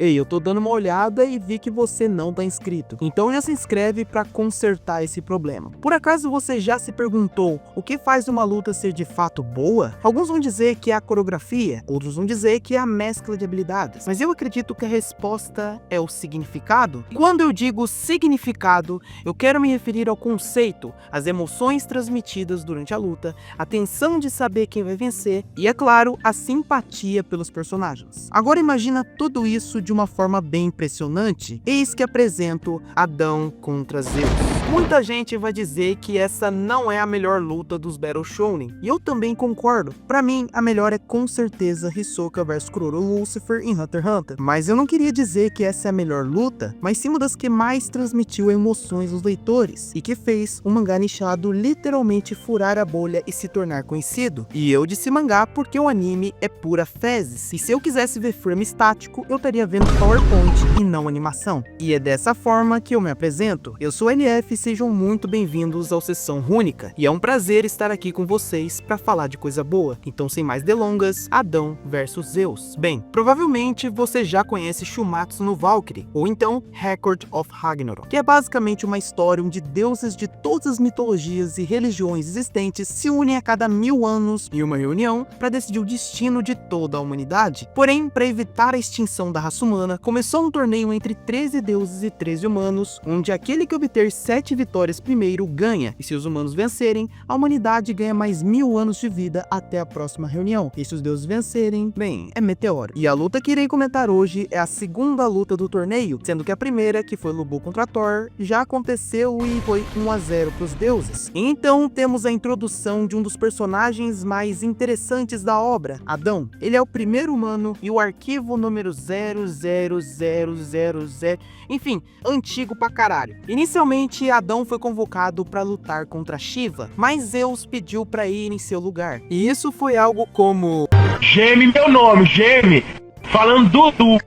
Ei, eu tô dando uma olhada e vi que você não tá inscrito. Então já se inscreve pra consertar esse problema. Por acaso você já se perguntou o que faz uma luta ser de fato boa? Alguns vão dizer que é a coreografia, outros vão dizer que é a mescla de habilidades. Mas eu acredito que a resposta é o significado. Quando eu digo significado, eu quero me referir ao conceito, às emoções transmitidas durante a luta, a tensão de saber quem vai vencer e, é claro, a simpatia pelos personagens. Agora imagina tudo isso de uma forma bem impressionante. Eis que apresento Adão contra Zeus. Muita gente vai dizer que essa não é a melhor luta dos Battle Shonen, e eu também concordo. Pra mim, a melhor é com certeza Hisoka vs Kuroro Lucifer em Hunter x Hunter. Mas eu não queria dizer que essa é a melhor luta, mas sim uma das que mais transmitiu emoções aos leitores, e que fez o mangá nichado literalmente furar a bolha e se tornar conhecido. E eu disse mangá porque o anime é pura fezes, e se eu quisesse ver frame estático, eu estaria vendo PowerPoint e não animação. E é dessa forma que eu me apresento. Eu sou NF, sejam muito bem-vindos ao Sessão Rúnica, e é um prazer estar aqui com vocês para falar de coisa boa. Então, sem mais delongas, Adão versus Zeus. Bem, provavelmente você já conhece Shumatsu no Valkyrie, ou então Record of Ragnarok, que é basicamente uma história onde deuses de todas as mitologias e religiões existentes se unem a cada 1000 anos em uma reunião para decidir o destino de toda a humanidade. Porém, para evitar a extinção da raça humana, começou um torneio entre 13 deuses e 13 humanos, onde aquele que obter 7 vitórias primeiro ganha, e se os humanos vencerem, a humanidade ganha mais 1000 anos de vida até a próxima reunião. E se os deuses vencerem, bem, é meteoro. E a luta que irei comentar hoje é a segunda luta do torneio, sendo que a primeira, que foi Lobo contra Thor, já aconteceu e foi 1-0 pros deuses. Então temos a introdução de um dos personagens mais interessantes da obra, Adão. Ele é o primeiro humano e o arquivo número 00000, enfim, antigo pra caralho. Inicialmente, Adão foi convocado para lutar contra Shiva, mas Zeus pediu para ir em seu lugar. E isso foi algo como: Geme meu nome, geme! Falando Dudu!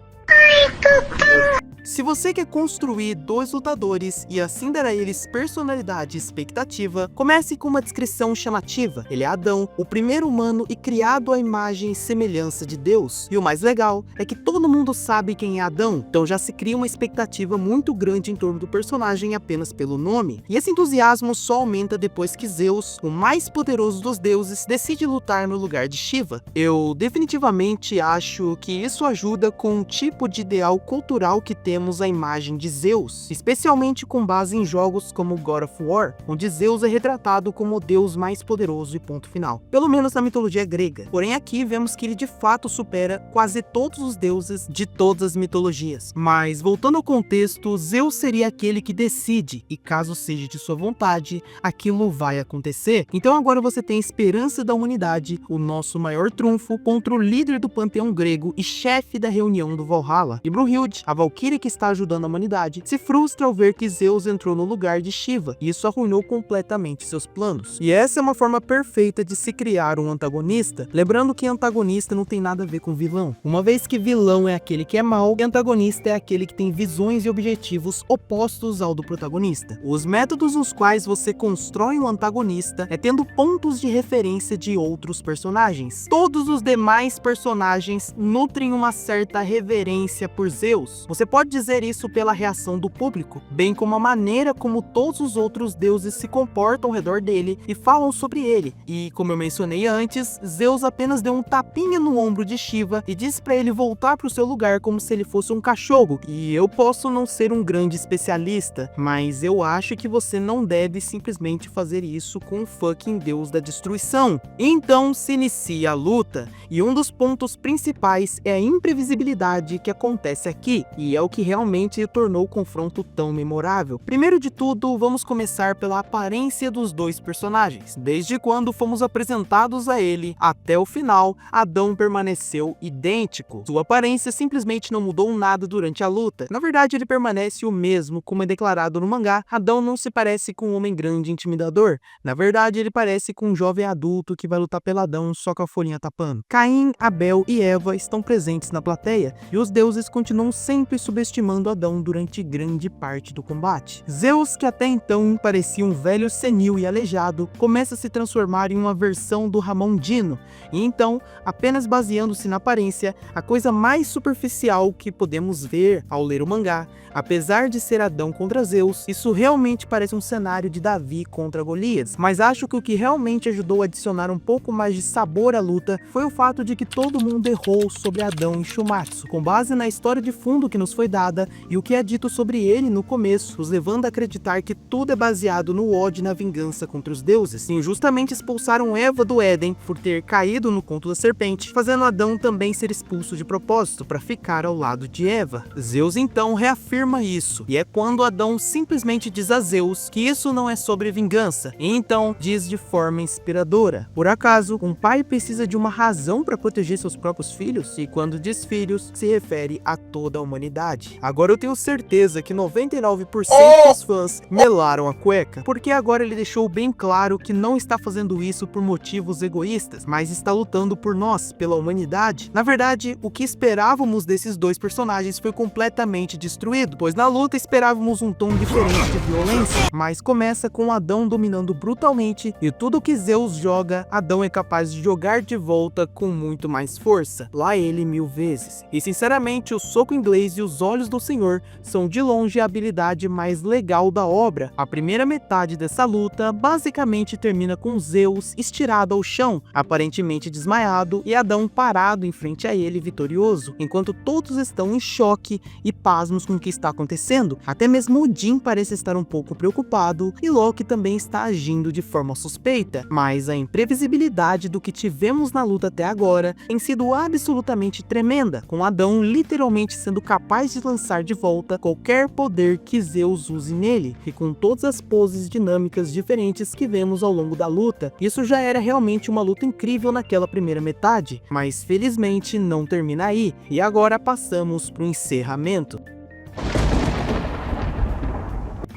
se você quer construir dois lutadores e assim dar a eles personalidade e expectativa, comece com uma descrição chamativa. Ele é Adão, o primeiro humano e criado à imagem e semelhança de Deus. E o mais legal é que todo mundo sabe quem é Adão, então já se cria uma expectativa muito grande em torno do personagem apenas pelo nome. E esse entusiasmo só aumenta depois que Zeus, o mais poderoso dos deuses, decide lutar no lugar de Shiva. Eu definitivamente acho que isso ajuda com um tipo de ideal cultural que temos a imagem de Zeus, especialmente com base em jogos como God of War, onde Zeus é retratado como o deus mais poderoso e ponto final, pelo menos na mitologia grega. Porém aqui vemos que ele de fato supera quase todos os deuses de todas as mitologias. Mas voltando ao contexto, Zeus seria aquele que decide, e caso seja de sua vontade, aquilo vai acontecer. Então agora você tem a esperança da humanidade, o nosso maior trunfo, contra o líder do panteão grego e chefe da reunião do Valhalla. E Brunhilde, a valquíria que está ajudando a humanidade, se frustra ao ver que Zeus entrou no lugar de Shiva, e isso arruinou completamente seus planos. E essa é uma forma perfeita de se criar um antagonista, lembrando que antagonista não tem nada a ver com vilão, uma vez que vilão é aquele que é mau e antagonista é aquele que tem visões e objetivos opostos ao do protagonista. Os métodos nos quais você constrói um antagonista é tendo pontos de referência de outros personagens. Todos os demais personagens nutrem uma certa reverência por Zeus. Você pode dizer isso pela reação do público, bem como a maneira como todos os outros deuses se comportam ao redor dele e falam sobre ele. E como eu mencionei antes, Zeus apenas deu um tapinha no ombro de Shiva e disse para ele voltar para o seu lugar como se ele fosse um cachorro. E eu posso não ser um grande especialista, mas eu acho que você não deve simplesmente fazer isso com o fucking deus da destruição. Então se inicia a luta, e um dos pontos principais é a imprevisibilidade que acontece aqui, e é o que realmente tornou o confronto tão memorável. Primeiro de tudo, vamos começar pela aparência dos dois personagens. Desde quando fomos apresentados a ele até o final, Adão permaneceu idêntico. Sua aparência simplesmente não mudou nada durante a luta. Na verdade, ele permanece o mesmo, como é declarado no mangá. Adão não se parece com um homem grande e intimidador. Na verdade, ele parece com um jovem adulto que vai lutar pelo Adão só com a folhinha tapando. Caim, Abel e Eva estão presentes na plateia, e os deuses continuam sempre subestimando subestimando Adão durante grande parte do combate. Zeus, que até então parecia um velho senil e aleijado, começa a se transformar em uma versão do Ramon Dino, e então, apenas baseando-se na aparência, a coisa mais superficial que podemos ver ao ler o mangá, apesar de ser Adão contra Zeus, isso realmente parece um cenário de Davi contra Golias. Mas acho que o que realmente ajudou a adicionar um pouco mais de sabor à luta foi o fato de que todo mundo errou sobre Adão em Shumatsu, com base na história de fundo que nos foi dada e o que é dito sobre ele no começo, nos levando a acreditar que tudo é baseado no ódio e na vingança contra os deuses. E injustamente expulsaram Eva do Éden por ter caído no conto da serpente, fazendo Adão também ser expulso de propósito para ficar ao lado de Eva. Zeus então reafirma isso, e é quando Adão simplesmente diz a Zeus que isso não é sobre vingança, e então diz de forma inspiradora: por acaso um pai precisa de uma razão para proteger seus próprios filhos? E quando diz filhos, se refere a toda a humanidade. Agora eu tenho certeza que 99% dos fãs melaram a cueca, porque agora ele deixou bem claro que não está fazendo isso por motivos egoístas, mas está lutando por nós, pela humanidade. Na verdade, o que esperávamos desses dois personagens foi completamente destruído, pois na luta esperávamos um tom diferente de violência, mas começa com Adão dominando brutalmente, e tudo que Zeus joga, Adão é capaz de jogar de volta com muito mais força, lá ele 1000 vezes. E sinceramente, o soco inglês e os olhos do Senhor são de longe a habilidade mais legal da obra. A primeira metade dessa luta basicamente termina com Zeus estirado ao chão, aparentemente desmaiado, e Adão parado em frente a ele vitorioso, enquanto todos estão em choque e pasmos com o que está acontecendo. Até mesmo Odin parece estar um pouco preocupado, e Loki também está agindo de forma suspeita, mas a imprevisibilidade do que tivemos na luta até agora tem sido absolutamente tremenda, com Adão literalmente sendo capaz de lançar de volta qualquer poder que Zeus use nele, e com todas as poses dinâmicas diferentes que vemos ao longo da luta. Isso já era realmente uma luta incrível naquela primeira metade, mas felizmente não termina aí, e agora passamos para o encerramento.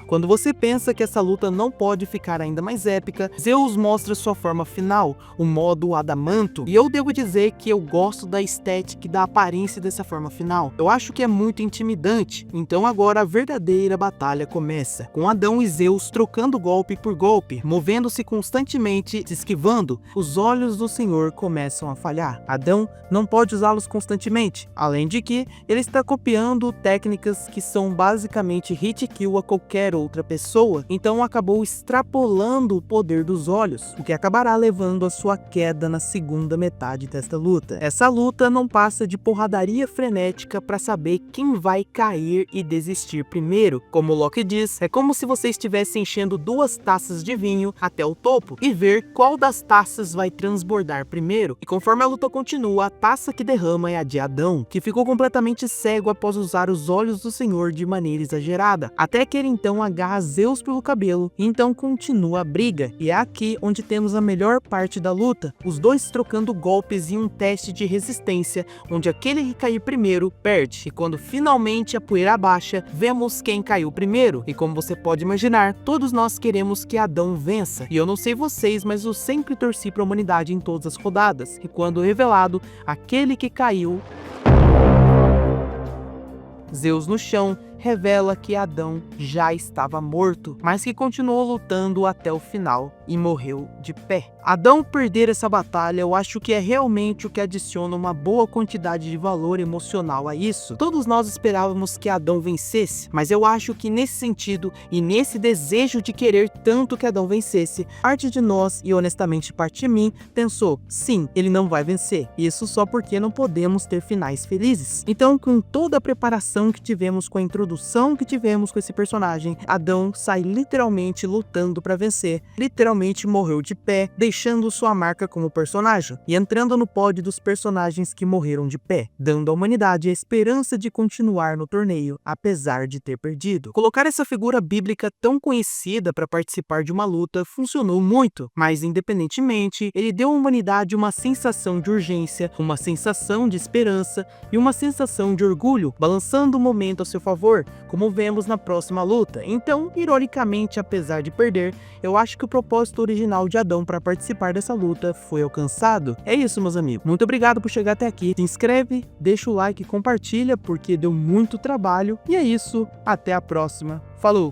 Quando você pensa que essa luta não pode ficar ainda mais épica, Zeus mostra sua forma final, o modo Adamanto, e eu devo dizer que eu gosto da estética e da aparência dessa forma final. Eu acho que é muito intimidante. Então agora a verdadeira batalha começa, com Adão e Zeus trocando golpe por golpe, movendo-se constantemente, se esquivando. Os olhos do Senhor começam a falhar. Adão não pode usá-los constantemente, além de que ele está copiando técnicas que são basicamente hit kill a qualquer outra pessoa, então acabou extrapolando o poder dos olhos, o que acabará levando a sua queda na segunda metade desta luta. Essa luta não passa de porradaria frenética para saber quem vai cair e desistir primeiro. Como Loki diz, é como se você estivesse enchendo 2 taças de vinho até o topo e ver qual das taças vai transbordar primeiro. E conforme a luta continua, a taça que derrama é a de Adão, que ficou completamente cego após usar os olhos do Senhor de maneira exagerada, até que ele então agarra Zeus pelo cabelo, e então continua a briga, e é aqui onde temos a melhor parte da luta, os dois trocando golpes em um teste de resistência, onde aquele que cair primeiro perde, e quando finalmente a poeira baixa, vemos quem caiu primeiro, e como você pode imaginar, todos nós queremos que Adão vença, e eu não sei vocês, mas eu sempre torci para a humanidade em todas as rodadas, e quando revelado, aquele que caiu, Zeus no chão, revela que Adão já estava morto, mas que continuou lutando até o final e morreu de pé. Adão perder essa batalha, eu acho que é realmente o que adiciona uma boa quantidade de valor emocional a isso. Todos nós esperávamos que Adão vencesse, mas eu acho que nesse sentido e nesse desejo de querer tanto que Adão vencesse, parte de nós, e honestamente parte de mim, pensou, sim, ele não vai vencer. Isso só porque não podemos ter finais felizes. Então, com toda a preparação que tivemos com a introdução que tivemos com esse personagem, Adão sai literalmente lutando para vencer, literalmente morreu de pé, deixando sua marca como personagem, e entrando no pódio dos personagens que morreram de pé, dando à humanidade a esperança de continuar no torneio, apesar de ter perdido. Colocar essa figura bíblica tão conhecida para participar de uma luta funcionou muito, mas independentemente, ele deu à humanidade uma sensação de urgência, uma sensação de esperança e uma sensação de orgulho, balançando o momento a seu favor. melhor, como vemos na próxima luta. Então, ironicamente, apesar de perder, eu acho que o propósito original de Adão para participar dessa luta foi alcançado. É isso, meus amigos. Muito obrigado por chegar até aqui. Se inscreve, deixa o like e compartilha, porque deu muito trabalho. E é isso. Até a próxima. Falou!